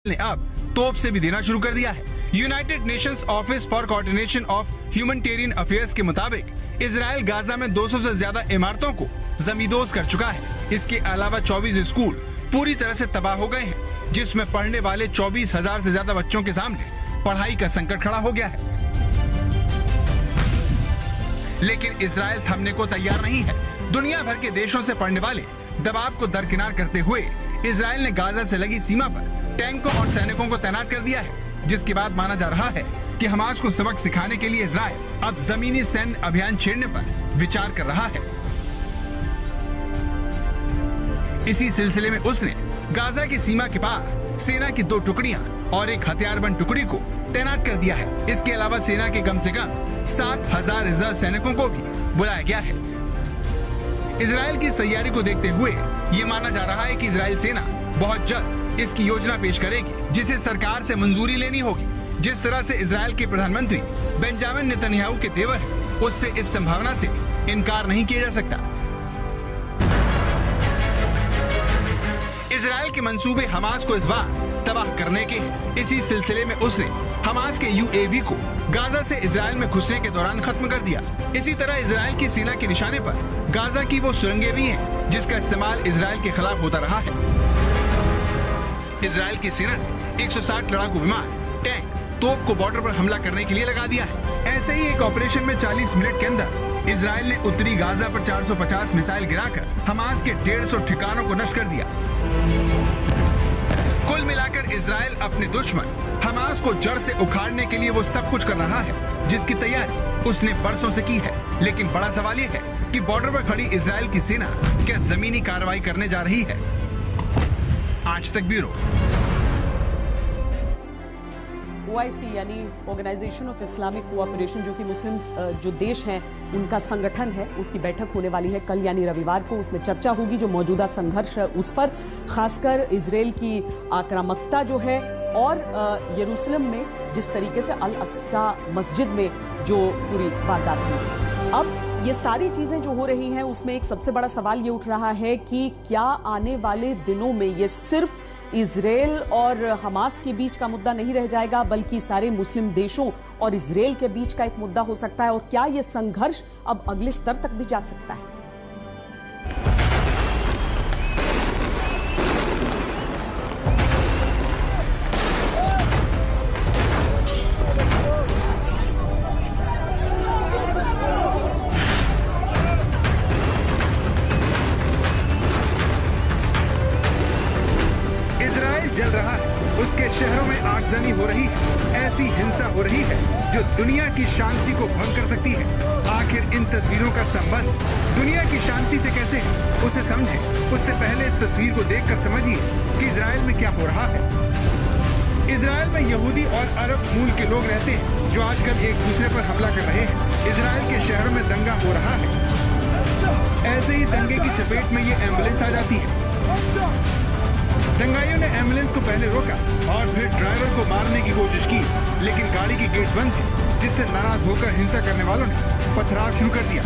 ने अब तोप से भी देना शुरू कर दिया है। United Nations office for coordination of humanitarian affairs के मुताबिक इजराइल गाजा में 200 से ज्यादा इमारतों को जमींदोज कर चुका है। इसके अलावा 24 स्कूल पूरी तरह से तबाह हो गए हैं, जिसमें पढ़ने वाले 24,000 से ज्यादा बच्चों के सामने पढ़ाई का संकट खड़ा हो गया है। लेकिन इजराइल थमने को तैयार नहीं है। दुनिया भर के देशों से पड़ने वाले दबाव को दरकिनार करते हुए इजराइल ने गाजा से लगी सीमा पर टैंकों और सैनिकों को तैनात कर दिया है, जिसके बाद माना जा रहा है कि हमास को सबक सिखाने के लिए इजराइल अब जमीनी सैन्य अभियान छेड़ने पर विचार कर रहा है। इसी सिलसिले में उसने गाजा की सीमा के पास सेना की 2 टुकड़ियां और एक हथियारबंद टुकड़ी को तैनात कर दिया है। इसके अलावा सेना के कम से कम 7,000 रिजर्व सैनिकों को भी बुलाया गया है। इजराइल की इस तैयारी को देखते हुए ये माना जा रहा है कि इजराइल सेना बहुत जल्द इसकी योजना पेश करेगी, जिसे सरकार से मंजूरी लेनी होगी। जिस तरह से इजराइल के प्रधानमंत्री बेंजामिन नेतन्याहू के तेवर है, उससे इस संभावना से इनकार नहीं किया जा सकता। इजराइल के मंसूबे हमास को इस बार तबाह करने के हैं। इसी सिलसिले में उसने हमास के यूएवी को गाजा से इजराइल में घुसने के दौरान खत्म कर दिया। इसी तरह इजराइल की सेना के निशाने पर गाजा की वो सुरंगें भी हैं, जिसका इस्तेमाल इजराइल के खिलाफ होता रहा है। इजराइल की सेना ने 160 लड़ाकू विमान, टैंक, तोप को बॉर्डर पर हमला करने के लिए लगा दिया है। ऐसे ही एक ऑपरेशन में 40 मिनट के अंदर इजराइल ने उत्तरी गाजा पर 450 मिसाइल गिराकर हमास के 150 ठिकानों को नष्ट कर दिया। कुल मिलाकर इजराइल अपने दुश्मन हमास को जड़ से उखाड़ने के लिए वो सब कुछ कर रहा है, जिसकी तैयारी उसने बरसों से की है। लेकिन बड़ा सवाल ये है कि बॉर्डर पर खड़ी इजराइल की सेना क्या जमीनी कार्रवाई करने जा रही है? आज तक ब्यूरो। OIC यानी ऑर्गेनाइजेशन ऑफ इस्लामिक कोऑपरेशन, जो कि मुस्लिम जो देश हैं उनका संगठन है, उसकी बैठक होने वाली है कल यानी रविवार को। उसमें चर्चा होगी जो मौजूदा संघर्ष है उस पर, खासकर इजराइल की आक्रामकता जो है और यरूशलेम में जिस तरीके से अल अक्सा मस्जिद में जो पूरी वारदात हुई। अब ये सारी चीजें जो हो रही हैं उसमें एक सबसे बड़ा सवाल ये उठ रहा है कि क्या आने वाले दिनों में ये सिर्फ इजराइल और हमास के बीच का मुद्दा नहीं रह जाएगा, बल्कि सारे मुस्लिम देशों और इजराइल के बीच का एक मुद्दा हो सकता है? और क्या ये संघर्ष अब अगले स्तर तक भी जा सकता है? जल रहा है, उसके शहरों में आगजनी हो रही है, ऐसी हिंसा हो रही है जो दुनिया की शांति को भंग कर सकती है। आखिर इन तस्वीरों का संबंध दुनिया की शांति से कैसे है, उसे समझें। उससे पहले इस तस्वीर को देखकर समझिए कि इजराइल में क्या हो रहा है। इजराइल में यहूदी और अरब मूल के लोग रहते हैं जो आजकल एक दूसरे पर हमला कर रहे हैं। इजराइल के शहरों में दंगा हो रहा है। ऐसे ही दंगे की चपेट में ये एम्बुलेंस आ जाती है। दंगाइयों ने एम्बुलेंस को पहले रोका और फिर ड्राइवर को मारने की कोशिश की, लेकिन गाड़ी की गेट बंद थी, जिससे नाराज होकर हिंसा करने वालों ने पथराव शुरू कर दिया।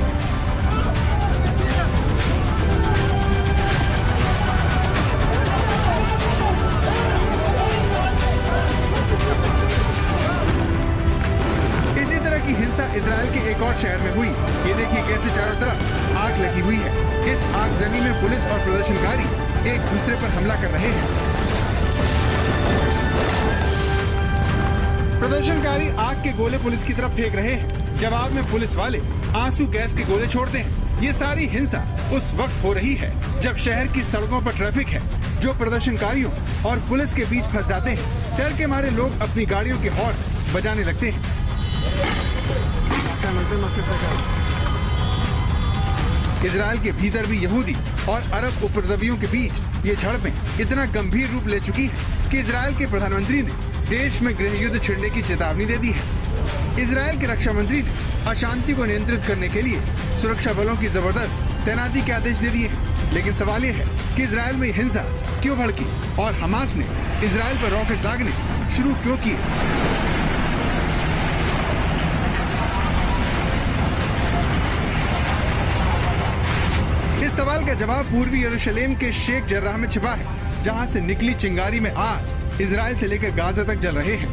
इसी तरह की हिंसा इजराइल के एक और शहर में हुई। ये देखिए कैसे चारों तरफ आग लगी हुई है। इस आगजनी में पुलिस और प्रदर्शनकारी एक दूसरे पर हमला कर रहे हैं। प्रदर्शनकारी आग के गोले पुलिस की तरफ फेंक रहे हैं। जवाब में पुलिस वाले आंसू गैस के गोले छोड़ते हैं। ये सारी हिंसा उस वक्त हो रही है जब शहर की सड़कों पर ट्रैफिक है जो प्रदर्शनकारियों और पुलिस के बीच फंस जाते हैं। डर के मारे लोग अपनी गाड़ियों के हॉर्न बजाने लगते हैं। इजराइल के भीतर भी यहूदी और अरब उपद्रवियों के बीच ये झड़पें इतना गंभीर रूप ले चुकी है कि इजराइल के प्रधानमंत्री ने देश में गृह युद्ध छिड़ने की चेतावनी दे दी है। इजराइल के रक्षा मंत्री ने अशांति को नियंत्रित करने के लिए सुरक्षा बलों की जबरदस्त तैनाती के आदेश दे दिए हैं। लेकिन सवाल ये है कि इजराइल में हिंसा क्यों भड़की और हमास ने इजराइल पर रॉकेट दागने शुरू क्यों किए? इस सवाल का जवाब पूर्वी यरूशलेम के शेख जर्राह में छिपा है, जहां से निकली चिंगारी में आज इजराइल से लेकर गाजा तक जल रहे हैं।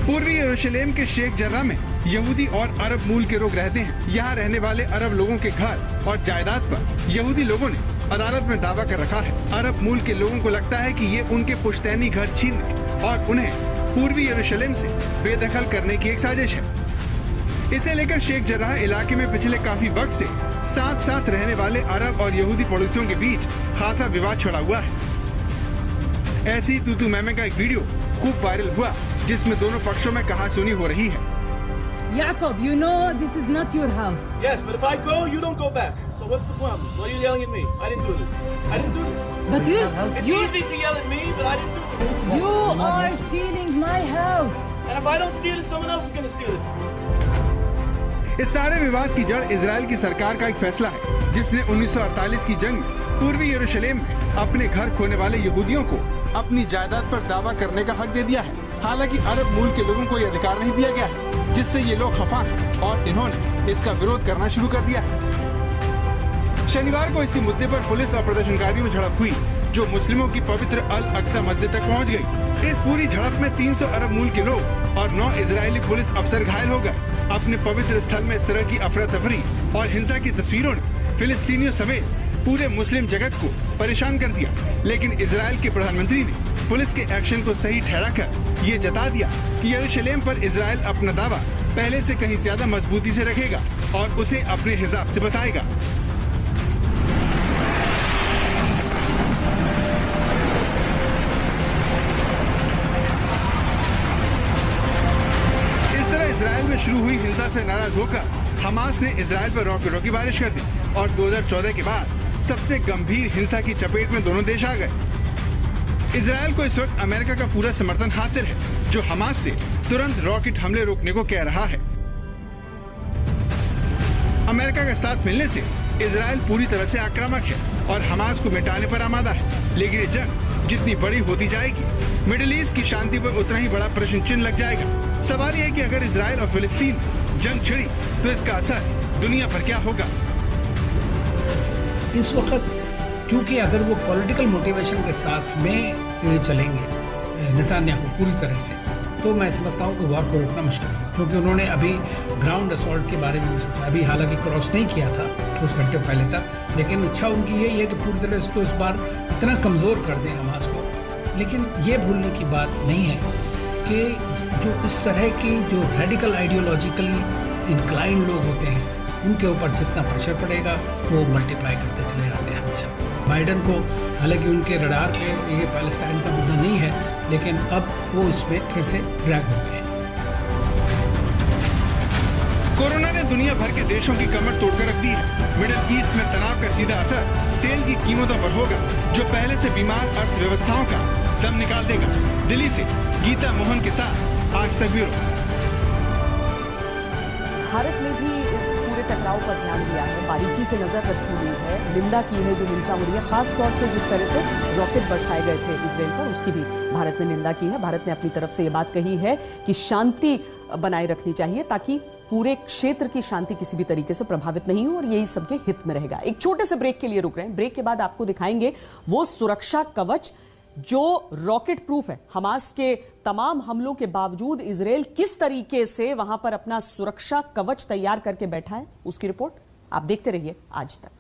पूर्वी यरूशलेम के शेख जर्रा में यहूदी और अरब मूल के लोग रहते हैं। यहाँ रहने वाले अरब लोगों के घर और जायदाद पर यहूदी लोगों ने अदालत में दावा कर रखा है। अरब मूल के लोगों को लगता है कि ये उनके पुश्तैनी घर छीनने और उन्हें पूर्वी यरूशलेम से बेदखल करने की एक साजिश है। इसे लेकर शेख जर्राह इलाके में पिछले काफी वक्त से साथ साथ रहने वाले अरब और यहूदी पड़ोसियों के बीच खासा विवाद छिड़ा हुआ है। ऐसी तू मैमे का एक वीडियो खूब वायरल हुआ जिसमें दोनों पक्षों में कहासुनी हो रही है। Jacob, you know this is not your house. Yes, but if I go, you don't go back. So what's the problem? Why are you yelling at me? I didn't do this. I didn't do this. But It's easy to yell at me, but I didn't do this. you are stealing my house. And if I don't steal it, someone else is going to steal it. इस सारे विवाद की जड़ Israel की सरकार का एक फैसला है जिसने 1948 की जंग में पूर्वी यरूशलेम में अपने घर खोने वाले यहूदियों को अपनी जायदाद पर दावा करने का हक दे दिया है। हालांकि अरब मूल के लोगों को यह अधिकार नहीं दिया गया है, जिससे ये लोग खफा हैं और इन्होंने इसका विरोध करना शुरू कर दिया है। शनिवार को इसी मुद्दे पर पुलिस और प्रदर्शनकारियों में झड़प हुई जो मुस्लिमों की पवित्र अल अक्सा मस्जिद तक पहुंच गई। इस पूरी झड़प में 300 अरब मूल के लोग और 9 इजरायली पुलिस अफसर घायल हो गए। अपने पवित्र स्थल में इस तरह की अफरा तफरी और हिंसा की तस्वीरों ने फिलिस्तीनियों समेत पूरे मुस्लिम जगत को परेशान कर दिया। लेकिन इजराइल के प्रधानमंत्री ने पुलिस के एक्शन को सही ठहराकर ये जता दिया कि यरूशलेम पर इजराइल अपना दावा पहले से कहीं ज्यादा मजबूती से रखेगा और उसे अपने हिसाब से बसाएगा। इजराइल में शुरू हुई हिंसा से नाराज होकर हमास ने इजराइल पर रॉकेटों की बारिश कर दी और 2014 के बाद सबसे गंभीर हिंसा की चपेट में दोनों देश आ गए। इजराइल को इस वक्त अमेरिका का पूरा समर्थन हासिल है जो हमास से तुरंत रॉकेट हमले रोकने को कह रहा है। अमेरिका का साथ मिलने से इजराइल पूरी तरह से आक्रामक है और हमास को मिटाने पर आमादा है। लेकिन ये जंग जितनी बड़ी होती जाएगी मिडिल ईस्ट की शांति पर उतना ही बड़ा प्रश्न चिन्ह लग जाएगा। सवाल यह है कि अगर इजराइल और फिलिस्तीन जंग छिड़ी तो इसका असर दुनिया पर क्या होगा। इस वक्त क्योंकि अगर वो पॉलिटिकल मोटिवेशन के साथ में चलेंगे नेतान्याहू पूरी तरह से, तो मैं समझता हूँ कि वॉर को रोकना मुश्किल है, क्योंकि उन्होंने अभी ग्राउंड असॉल्ट के बारे में भी सोचा। अभी हालांकि क्रॉस नहीं किया था कुछ घंटे पहले तक, लेकिन इच्छा उनकी यही है कि पूरी तरह इसको इस बार इतना कमज़ोर कर दें हमास को। लेकिन ये भूलने की बात नहीं है कि जो इस तरह की जो रेडिकल आइडियोलॉजिकली इंक्लाइंड लोग होते हैं उनके ऊपर जितना प्रेशर पड़ेगा वो मल्टीप्लाई करते चले जाते हैं हमेशा। बाइडन को हालांकि उनके रडार पे ये पैलेस्टाइन का मुद्दा नहीं है, लेकिन अब वो इसमें फिर से ड्रैग हो गए हैं। कोरोना ने दुनिया भर के देशों की कमर तोड़कर रख दी है। मिडिल ईस्ट में तनाव का सीधा असर तेल की कीमतों पर होगा जो पहले से बीमार अर्थव्यवस्थाओं का दम निकाल देगा। दिल्ली से गीता मोहन के साथ आज तक ब्यूरो। भारत ने भी इस पूरे टकराव पर ध्यान दिया है, बारीकी से नजर रखी हुई है, निंदा की है जो हिंसा हो रही है, खास तौर से जिस तरह से रॉकेट बरसाए गए थे इजराइल पर, उसकी भी भारत ने निंदा की है। भारत ने अपनी तरफ से ये बात कही है कि शांति बनाए रखनी चाहिए ताकि पूरे क्षेत्र की शांति किसी भी तरीके से प्रभावित नहीं हो और यही सबके हित में रहेगा। एक छोटे से ब्रेक के लिए रुक रहे हैं। ब्रेक के बाद आपको दिखाएंगे वो सुरक्षा कवच जो रॉकेट प्रूफ है। हमास के तमाम हमलों के बावजूद इजराइल किस तरीके से वहां पर अपना सुरक्षा कवच तैयार करके बैठा है, उसकी रिपोर्ट आप देखते रहिए आज तक।